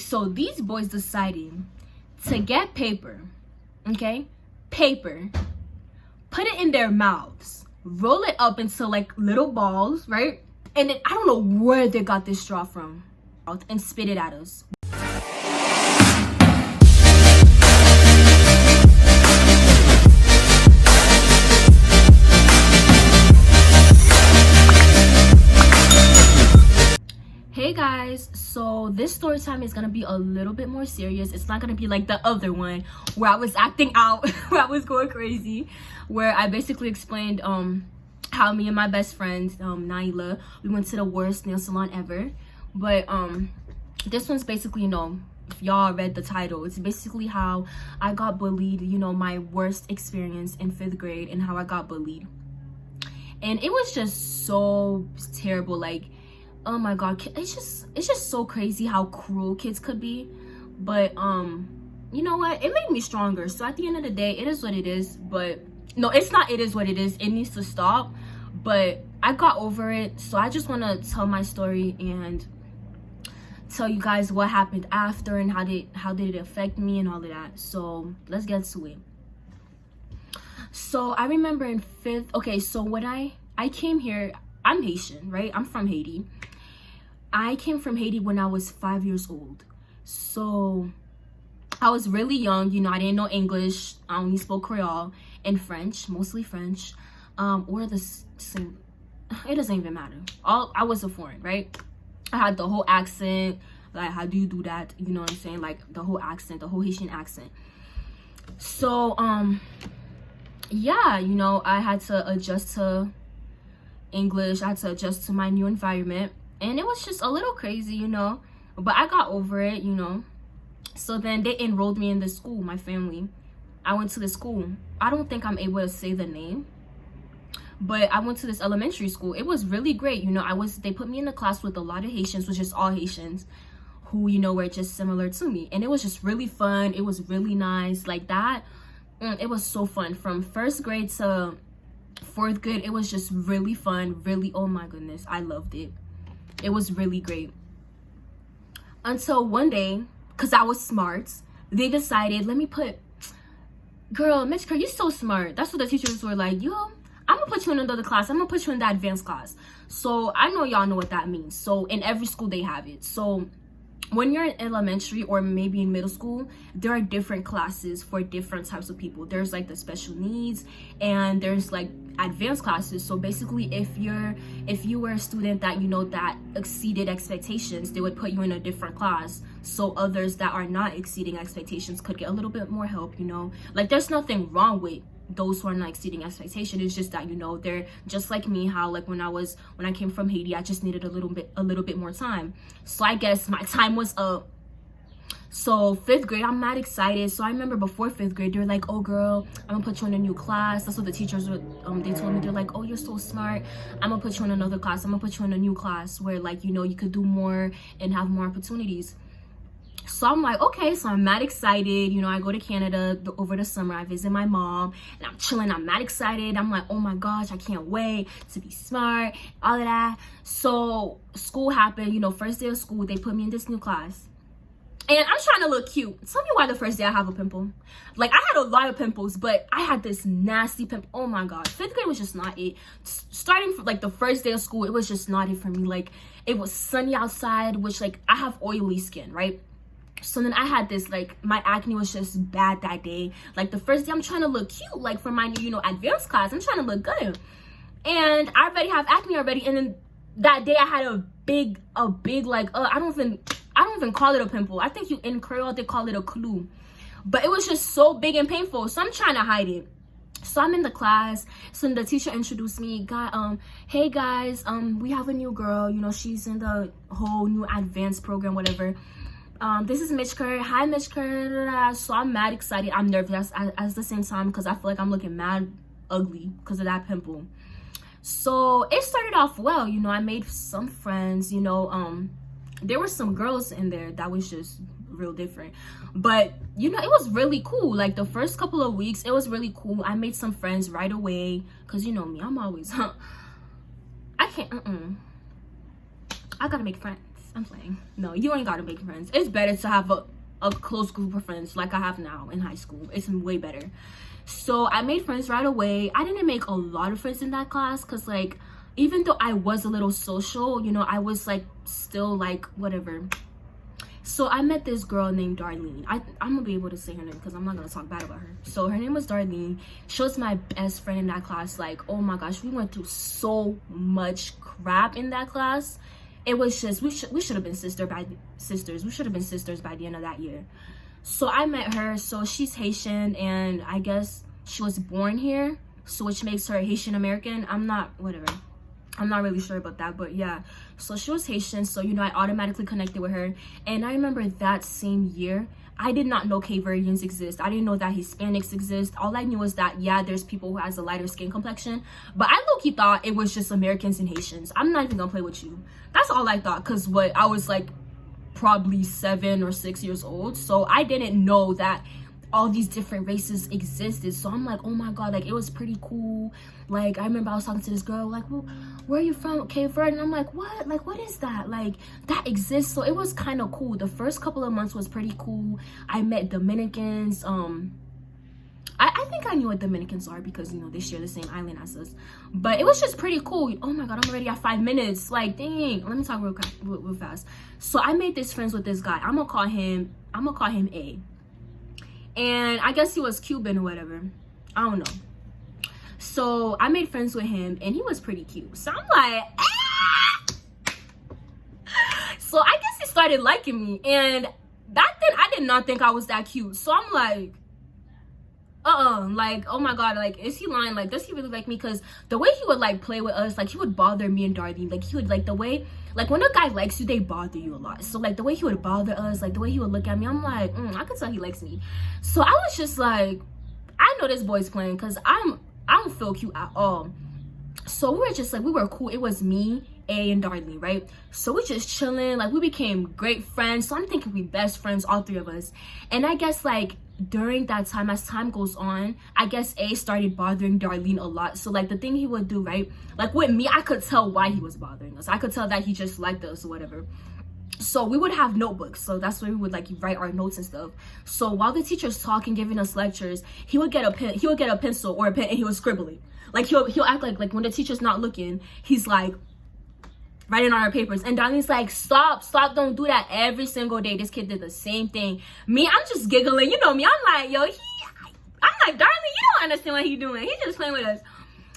So these boys decided to get paper, okay? Paper, put it in their mouths, roll it up into like little balls, right? And then I don't know where they got this straw from, and spit it at us. Hey guys, so this story time is gonna be a little bit more serious. It's not gonna be like the other one where I was acting out, where I was going crazy, where I basically explained how me and my best friend Naila, we went to the worst nail salon ever. But this one's basically, you know, if y'all read the title, it's basically how I got bullied, you know, my worst experience in 5th grade and how I got bullied. And it was just so terrible. Like, oh my god, it's just so crazy how cruel kids could be. But you know what, it made me stronger. So at the end of the day, it is what it is. But no, it's not it is what it is, it needs to stop. But I got over it, so I just want to tell my story and tell you guys what happened after and how did it affect me and all of that. So let's get to it. So I remember in 5th, okay, so when I came here, I'm Haitian, right? I'm from Haiti. I came from Haiti when I was 5 years old. So I was really young, you know, I didn't know English. I only spoke Creole and French, mostly French. Or the same, it doesn't even matter. I was a foreign, right? I had the whole accent, like how do you do that? You know what I'm saying? Like the whole accent, the whole Haitian accent. So yeah, you know, I had to adjust to English. I had to adjust to my new environment, and it was just a little crazy, you know, but I got over it, you know. So then they enrolled me in the school, my family. I went to the school. I don't think I'm able to say the name, but I went to this elementary school. It was really great, you know. They put me in a class with a lot of Haitians, which is all Haitians who, you know, were just similar to me, and it was just really fun. It was really nice, like that. It was so fun from 1st grade to 4th grade. It was just really fun, really, oh my goodness, I loved it. It was really great. Until one day, because I was smart, they decided, let me put, girl, Miss Kerr, you're so smart. That's what the teachers were like, yo, I'm gonna put you in another class. I'm gonna put you in the advanced class. So I know y'all know what that means. So in every school they have it. So when you're in elementary or maybe in middle school, there are different classes for different types of people. There's like the special needs and there's like advanced classes. So basically if you were a student that, you know, that exceeded expectations, they would put you in a different class, so others that are not exceeding expectations could get a little bit more help, you know. Like there's nothing wrong with those who are not exceeding expectation. It's just that, you know, they're just like me, how like when I came from Haiti, I just needed a little bit more time. So I guess my time was up. So 5th grade, I'm mad excited. So I remember before 5th grade, they're like, oh girl, I'm gonna put you in a new class. That's what the teachers were, they told me. They're like, oh, you're so smart, I'm gonna put you in another class. I'm gonna put you in a new class where, like, you know, you could do more and have more opportunities. So I'm like, okay. So I'm mad excited, you know. I go to Canada over the summer. I visit my mom and I'm chilling. I'm mad excited. I'm like, oh my gosh, I can't wait to be smart, all of that. So school happened, you know. First day of school, they put me in this new class and I'm trying to look cute. Tell me why the first day I have a pimple. Like, I had a lot of pimples, but I had this nasty pimple. Oh my god, 5th grade was just not it. Starting from like the first day of school, it was just not it for me. Like, it was sunny outside, which, like, I have oily skin, right? So then I had this, like, my acne was just bad that day. Like, the first day I'm trying to look cute, like, for my, you know, advanced class. I'm trying to look good. And I already have acne already. And then that day I had a big, like, I don't even call it a pimple. I think in Creole, they call it a clou. But it was just so big and painful. So I'm trying to hide it. So I'm in the class. So the teacher introduced me. Hey guys, we have a new girl. You know, she's in the whole new advanced program, whatever. This is Mitch Kerr. Hi, Mitch Kerr. So I'm mad excited. I'm nervous at the same time because I feel like I'm looking mad ugly because of that pimple. So it started off well, you know. I made some friends, you know. There were some girls in there that was just real different, but you know, it was really cool. Like the first couple of weeks, it was really cool. I made some friends right away because, you know me, I'm always I gotta make friends. I'm playing. No, you ain't gotta make friends. It's better to have a close group of friends like I have now in high school. It's way better. So I made friends right away. I didn't make a lot of friends in that class because, like, even though I was a little social, you know, I was like still like whatever. So I met this girl named Darlene. I'm gonna be able to say her name because I'm not gonna talk bad about her. So her name was Darlene. She was my best friend in that class. Like, oh my gosh, we went through so much crap in that class. It was just, we should have been sisters. We should have been sisters by the end of that year. So I met her. So she's Haitian, and I guess she was born here, so which makes her Haitian American. I'm not really sure about that, but yeah. So she was Haitian, so you know, I automatically connected with her. And I remember that same year, I did not know Cape Verdeans exist. I didn't know that Hispanics exist. All I knew was that, yeah, there's people who has a lighter skin complexion, but I low-key thought it was just Americans and Haitians. I'm not even gonna play with you. That's all I thought, because I was like probably 7 or 6 years old, so I didn't know that all these different races existed. So I'm like, oh my god, like, it was pretty cool. Like, I remember I was talking to this girl, like, well, where are you from? Cape Verde. And I'm like, what? Like, what is that? Like, that exists. So it was kind of cool. The first couple of months was pretty cool. I met Dominicans. I think I knew what Dominicans are because, you know, they share the same island as us. But it was just pretty cool. Oh my god, I'm already at 5 minutes. Like, dang. Let me talk real fast. So I made this friends with this guy. I'm gonna call him A. And I guess he was Cuban or whatever. I don't know. So I made friends with him, and he was pretty cute. So I'm like, ah! So I guess he started liking me. And back then, I did not think I was that cute. So I'm like, like, oh my god, like, is he lying? Like, does he really like me? Because the way he would like play with us, like, he would bother me and Darlene. Like, he would, like, the way, like, when a guy likes you, they bother you a lot. So like the way he would bother us, like the way he would look at me, I'm like, I could tell he likes me. So I was just like, I know this boy's playing because I don't feel cute at all. So we were just like, we were cool. It was me, A, and Darlene, right? So we just chilling, like, we became great friends. So I'm thinking we best friends, all three of us. And I guess, like, during that time, as time goes on, I guess A started bothering Darlene a lot. So like the thing he would do, right, like with me, I could tell why he was bothering us. I could tell that he just liked us or whatever. So we would have notebooks, so that's where we would like write our notes and stuff. So while the teacher's talking, giving us lectures, he would get a pen, he would get a pencil or a pen, and he would scribble it. Like he'll act like when the teacher's not looking, he's like writing on our papers. And Darlene's like, stop, don't do that. Every single day this kid did the same thing. Me, I'm just giggling, you know me, I'm like, yo, I'm like, Darlene, you don't understand what he's doing, he's just playing with us.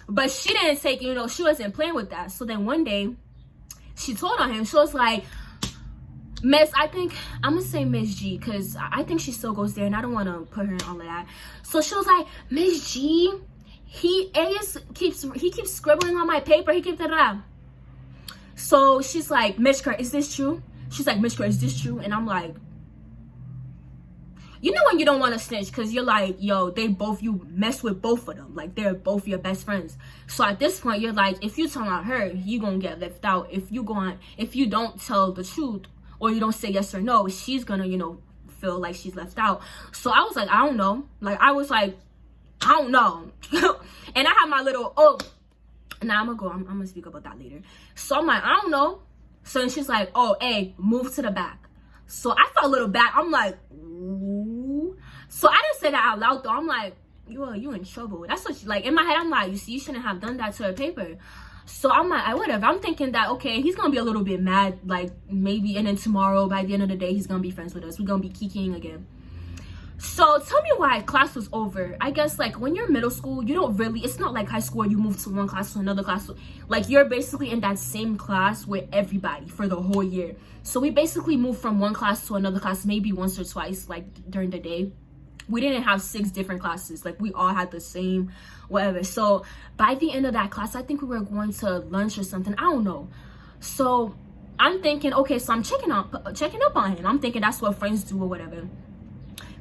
But she didn't take, you know, she wasn't playing with that. So then one day she told on him. She was like, Miss, I think I'm gonna say Miss G, because I think she still goes there and I don't want to put her in all of that. So she was like, Miss G, he keeps scribbling on my paper, he keeps da. So she's like, Mishka, is this true? She's like, Mishka, is this true? And I'm like, you know when you don't want to snitch because you're like, yo, you mess with both of them. Like, they're both your best friends. So at this point, you're like, if you tell on her, you gonna get left out. If you don't tell the truth or you don't say yes or no, she's gonna, you know, feel like she's left out. So I was like, I don't know. Like, I was like, I don't know. And I had my little, now I'm gonna speak about that later. So I'm like, I don't know. So then she's like, oh, hey, move to the back. So I felt a little bad. I'm like, ooh. So I didn't say that out loud though. I'm like, you in trouble. That's what she, like, in my head, I'm like, you see, you shouldn't have done that to her paper. So I'm like, whatever. I'm thinking that, okay, he's gonna be a little bit mad, like, maybe, and then tomorrow, by the end of the day, he's gonna be friends with us. We're gonna be kikiing again. So tell me why class was over. I guess, like, when you're middle school, you don't really, it's not like high school where you move to one class to another class. Like, you're basically in that same class with everybody for the whole year. So we basically moved from one class to another class maybe once or twice, like, during the day. We didn't have 6 different classes. Like, we all had the same whatever. So by the end of that class, I think we were going to lunch or something, I don't know. So I'm thinking, okay, so I'm checking up on him. I'm thinking that's what friends do or whatever.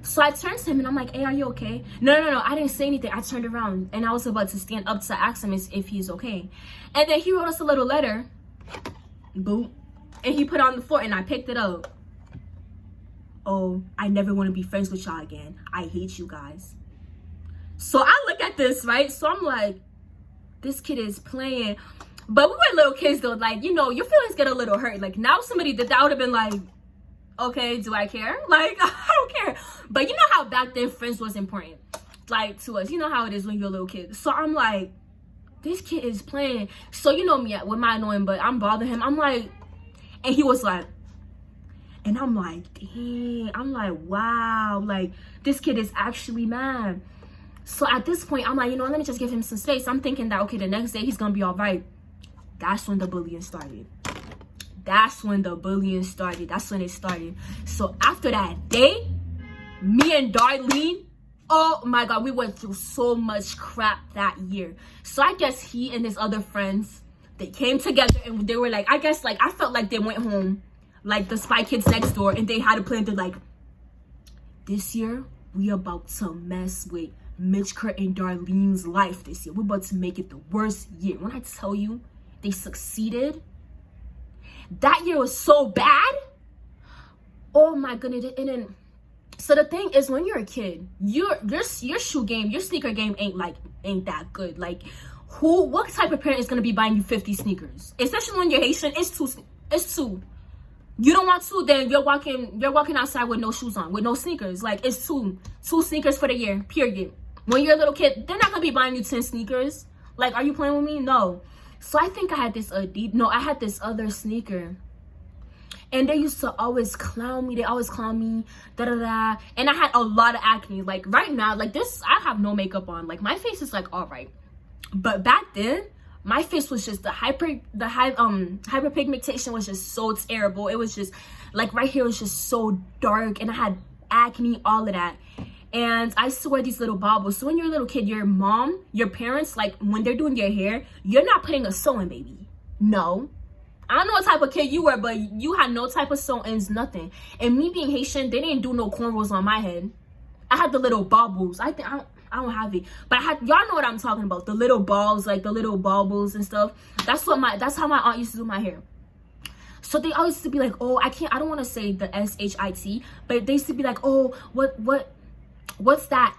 So I turned to him and I'm like, hey, are you okay? No, I didn't say anything. I turned around and I was about to stand up to ask him if he's okay. And then he wrote us a little letter, boop, and he put it on the floor and I picked it up. Oh, I never want to be friends with y'all again. I hate you guys. So I look at this, right? So I'm like, this kid is playing. But we were little kids though, like, you know, your feelings get a little hurt. Like, now somebody did that, I would have been like, okay, do I care? Like, I don't care. But you know how back then friends was important, like, to us. You know how it is when you're a little kid. So I'm like, this kid is playing. So you know me with my annoying, but I'm bothering him. I'm like, and he was like, and I'm like, dang. I'm like, wow, like, this kid is actually mad. So at this point, I'm like, you know, let me just give him some space. I'm thinking that, okay, the next day he's gonna be all right. That's when the bullying started. That's when the bullying started. That's when it started. So after that day, me and Darlene, oh my God, we went through so much crap that year. So I guess he and his other friends, they came together and they were like, I guess, like, I felt like they went home, like the Spy Kids next door, and they had a plan to, like, this year, we about to mess with Mitch, Kurt, and Darlene's life this year. We're about to make it the worst year. When I tell you, they succeeded. That year was so bad. Oh my goodness. And then, so the thing is, when you're a kid, your shoe game, your sneaker game ain't that good. Like, what type of parent is gonna be buying you 50 sneakers? Especially when you're Haitian, it's two. You don't want two, then you're walking outside with no shoes on, with no sneakers. Like, it's two sneakers for the year, period. When you're a little kid, they're not gonna be buying you 10 sneakers. Like, are you playing with me? No. So I think I had this I had this other sneaker, and they used to always clown me. They always clown me, da. And I had a lot of acne. Like, right now, like this, I have no makeup on. Like, my face is like all right, but back then, my face was just the hyperpigmentation was just so terrible. It was just like right here was just so dark, and I had acne, all of that. And I used to wear these little baubles. So when you're a little kid, your mom, your parents, like when they're doing your hair, you're not putting a sew-in, baby. No. I don't know what type of kid you were, but you had no type of sew-ins, nothing. And me being Haitian, they didn't do no cornrows on my head. I had the little baubles. I don't have it, but I had, y'all know what I'm talking about, the little balls, like the little baubles and stuff. That's how my aunt used to do my hair. So they always used to be like, oh, I don't want to say the SHIT, but they used to be like, oh, what's that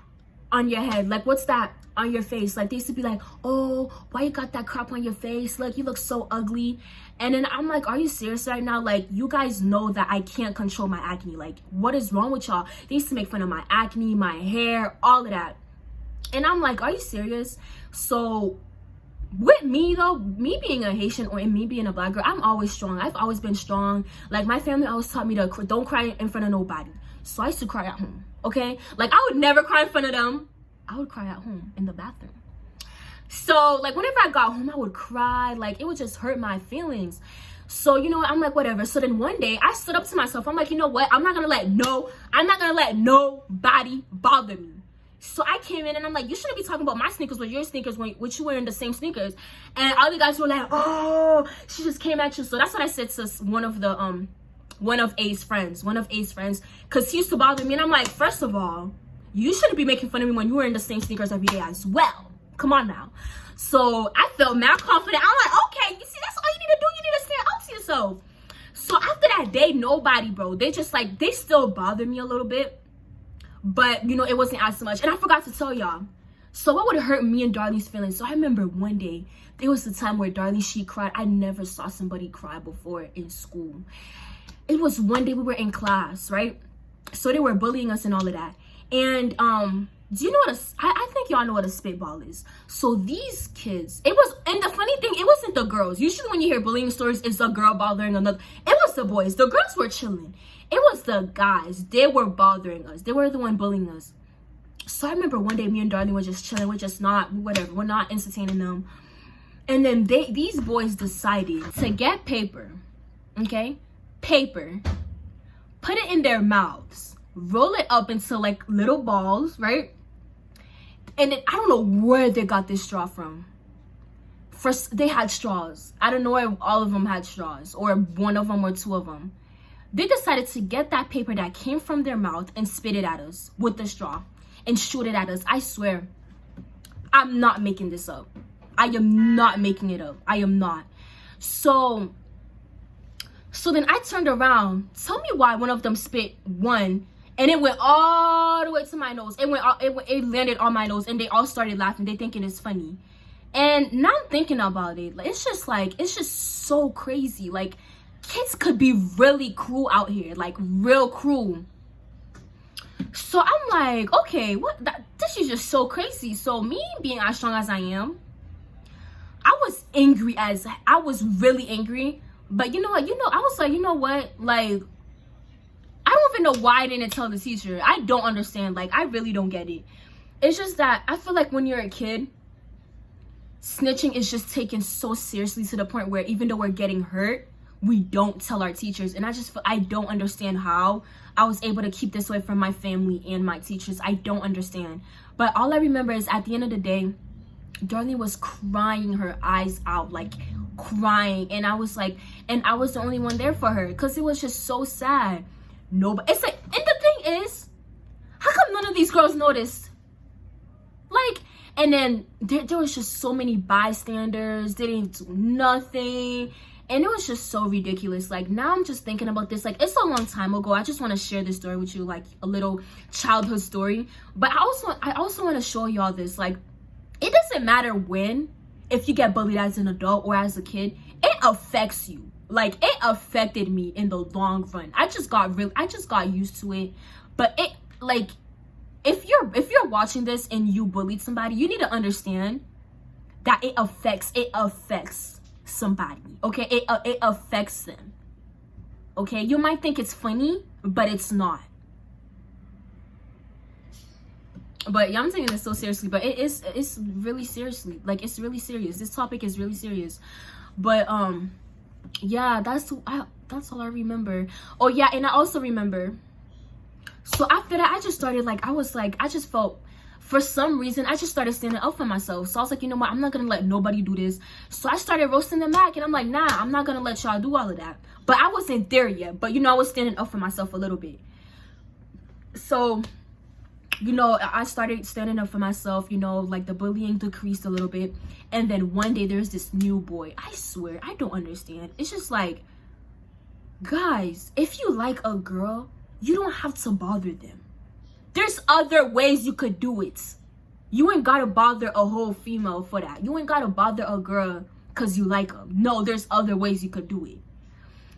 on your head? Like, what's that on your face? Like, they used to be like, oh, why you got that crop on your face? Like, you look so ugly. And then I'm like, are you serious right now? Like, you guys know that I can't control my acne. Like, what is wrong with y'all? They used to make fun of my acne, my hair, all of that. And I'm like, are you serious? So with me though, me being a Haitian or me being a black girl, I'm always strong. I've always been strong. Like, my family always taught me to don't cry in front of nobody. So I used to cry at home, okay? Like, I would never cry in front of them. I would cry at home in the bathroom. So, like, whenever I got home, I would cry. Like, it would just hurt my feelings. So, you know what? I'm like, whatever. So then one day, I stood up to myself. I'm like, you know what? I'm not gonna let nobody bother me. So I came in and I'm like, you shouldn't be talking about my sneakers with your sneakers when you wearing the same sneakers. And all the guys were like, oh, she just came at you. So that's what I said to one of A's friends, because he used to bother me. And I'm like, first of all, you shouldn't be making fun of me when you were in the same sneakers every day as well. Come on now. So I felt mad confident. I'm like, okay, you see, that's all you need to do. You need to stand up to yourself. So after that day, nobody, bro, they just like, they still bother me a little bit. But, you know, it wasn't as much. And I forgot to tell y'all. So what would have hurt me and Darlene's feelings? So I remember one day, there was a time where Darlene, she cried. I never saw somebody cry before in school. It was one day we were in class, right? So they were bullying us and all of that. And do you know what I think y'all know what a spitball is. So these kids, and the funny thing, it wasn't the girls. Usually when you hear bullying stories, it's a girl bothering another. It was the boys. The girls were chilling. It was the guys. They were bothering us. They were the one bullying us. So I remember one day me and Darlene were just chilling. We're just not, whatever. We're not entertaining them. And then these boys decided to get paper, okay? Paper, put it in their mouths, roll it up into like little balls, right? And then I don't know where they got this straw from. First, they had straws. I don't know if all of them had straws or one of them or two of them. They decided to get that paper that came from their mouth and spit it at us with the straw and shoot it at us. I swear, I'm not making this up. I am not making it up. I am not. So then I turned around. Tell me why one of them spit one and it went all the way to my nose. It landed on my nose and they all started laughing. They thinking it's funny. And now I'm thinking about it, like, it's just so crazy. Like, kids could be really cruel out here, like real cruel. So I'm like, okay, this is just so crazy. So me being as strong as I am, I was really angry. But you know what, I was like, you know what, like, I don't even know why I didn't tell the teacher. I don't understand. Like, I really don't get it. It's just that I feel like when you're a kid, snitching is just taken so seriously to the point where even though we're getting hurt, we don't tell our teachers. And I don't understand how I was able to keep this away from my family and my teachers. I don't understand. But all I remember is at the end of the day, Darlene was crying her eyes out, like crying. And I was like, and I was the only one there for her because it was just so sad. Nobody, it's like, and the thing is, how come none of these girls noticed? Like, and then there was just so many bystanders, they didn't do nothing. And it was just so ridiculous. Like, now I'm just thinking about this. Like, it's a long time ago. I just want to share this story with you, like a little childhood story. But I also want to show y'all this. Like, it doesn't matter if you get bullied as an adult or as a kid, it affects you. Like, it affected me in the long run. I just got used to it. But it, like, if you're watching this and you bullied somebody, you need to understand that it affects somebody. Okay, it affects them. Okay, you might think it's funny, but it's not. But yeah, I'm taking this so seriously, but it's really seriously, like, it's really serious. This topic is really serious. But yeah, that's all I remember. Oh yeah, and I also remember, so after that, I just started, like, I just felt, for some reason, I just started standing up for myself. So I was like, you know what, I'm not gonna let nobody do this. So I started roasting them back, and I'm like, nah, I'm not gonna let y'all do all of that. But I wasn't there yet, but I was standing up for myself a little bit. So I started standing up for myself, like the bullying decreased a little bit. And then one day there's this new boy. I swear, I don't understand. It's just like, guys, if you like a girl, you don't have to bother them. There's other ways you could do it. You ain't gotta bother a whole female for that. You ain't gotta bother a girl because you like them. No, there's other ways you could do it.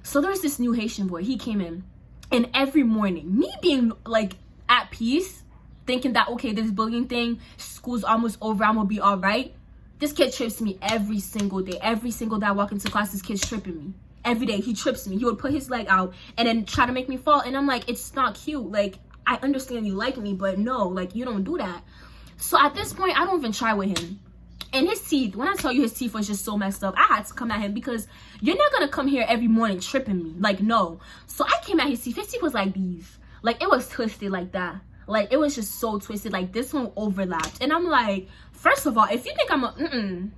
So there's this new Haitian boy. He came in, and every morning, me being like at peace, thinking that, okay, this bullying thing, school's almost over, I'm gonna be all right. This kid trips me every single day. Every single day I walk into class, this kid's tripping me. Every day he trips me. He would put his leg out and then try to make me fall. And I'm like, it's not cute. Like, I understand you like me, but no, like, you don't do that. So at this point, I don't even try with him. And his teeth, when I tell you his teeth was just so messed up, I had to come at him because you're not gonna come here every morning tripping me. Like, no. So I came at his teeth. His teeth was like these. Like, it was twisted like that. Like, it was just so twisted. Like, this one overlapped. And I'm like, first of all, if you think I'm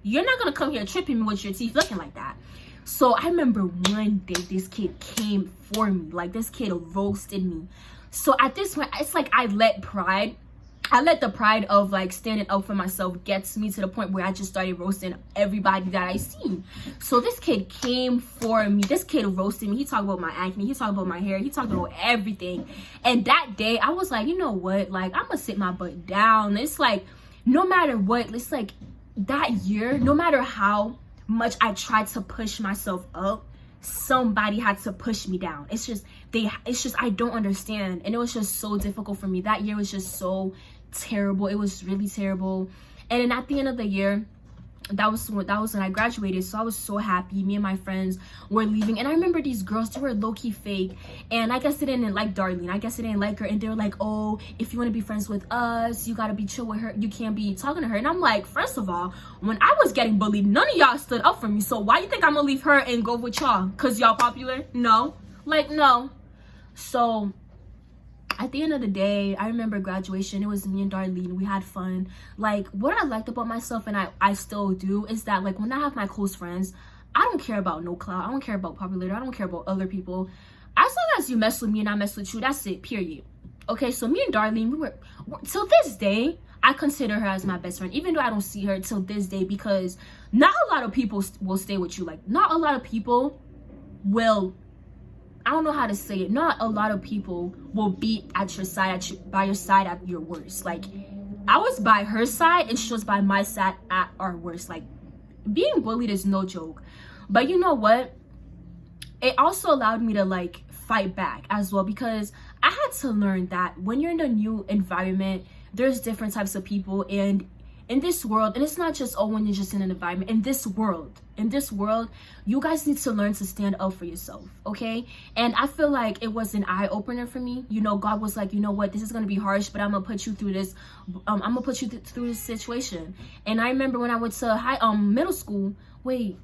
you're not gonna come here tripping me with your teeth looking like that. So I remember one day this kid came for me. Like, this kid roasted me. So at this point, it's like I let the pride of, like, standing up for myself gets me to the point where I just started roasting everybody that I see. So this kid came for me. This kid roasted me. He talked about my acne. He talked about my hair. He talked about everything. And that day, I was like, you know what? Like, I'm gonna sit my butt down. It's like, no matter what, it's like that year, no matter how much I tried to push myself up, somebody had to push me down. It's just I don't understand. And it was just so difficult for me. That year was just so terrible. It was really terrible. And then at the end of the year, that was when I graduated. So I was so happy. Me and my friends were leaving, and I remember these girls, they were low-key fake, and I guess they didn't like Darlene. I guess they didn't like her, and they were like, oh, if you want to be friends with us, you gotta be chill with her, you can't be talking to her. And I'm like, first of all, when I was getting bullied, none of y'all stood up for me, so why you think I'm gonna leave her and go with y'all? Because y'all popular? No. Like, no. So at the end of the day, I remember graduation. It was me and Darlene. We had fun. Like, what I liked about myself, and I still do, is that, like, when I have my close friends, I don't care about no clout. I don't care about popularity. I don't care about other people. As long as you mess with me and I mess with you, that's it, period. Okay, so me and Darlene, we were till this day, I consider her as my best friend, even though I don't see her till this day, because not a lot of people will stay with you. Like, not a lot of people will, I don't know how to say it. Not a lot of people will be at your side, by your side at your worst. Like, I was by her side and she was by my side at our worst. Like, being bullied is no joke. But you know what? It also allowed me to like fight back as well, because I had to learn that when you're in a new environment, there's different types of people, and in this world, and it's not just, oh, when you're just in an environment, in this world, you guys need to learn to stand up for yourself, okay? And I feel like it was an eye-opener for me. You know, God was like, you know what, this is gonna be harsh, but I'm gonna put you through this. I'm gonna put you through this situation. And I remember when I went to middle school. Wait,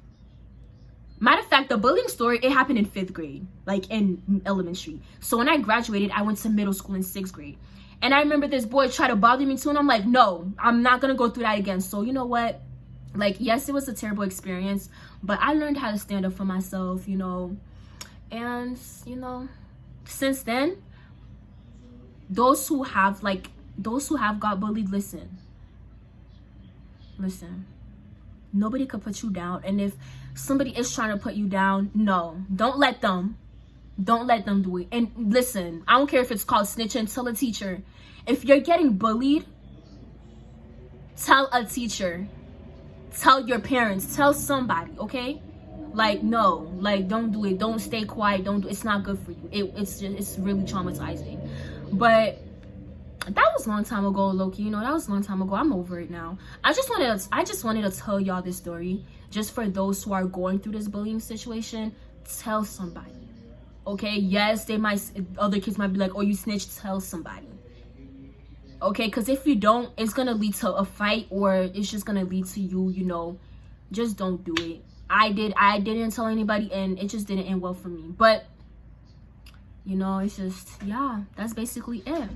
matter of fact, the bullying story, it happened in 5th grade, like in elementary. So when I graduated, I went to middle school in 6th grade. And I remember this boy tried to bother me too, and I'm like, no, I'm not gonna go through that again. So you know what? Like, yes, it was a terrible experience, but I learned how to stand up for myself, you know. And, you know, since then, those who have got bullied, listen. Nobody could put you down. And if somebody is trying to put you down, no, don't let them do it. And listen, I don't care if it's called snitching. Tell a teacher. If you're getting bullied, tell a teacher, tell your parents, tell somebody, okay? Like, no, like, don't do it. Don't stay quiet. Don't do it's not good for you. It's really traumatizing. But that was a long time ago, Loki. You know, that was a long time ago. I'm over it now. I just wanted to tell y'all this story, just for those who are going through this bullying situation. Tell somebody. Okay, yes, other kids might be like, oh, you snitched. Tell somebody. Okay, because if you don't, it's gonna lead to a fight, or it's just gonna lead to you, you know, just don't do it. I didn't tell anybody, and it just didn't end well for me. But, you know, it's just, yeah, that's basically it.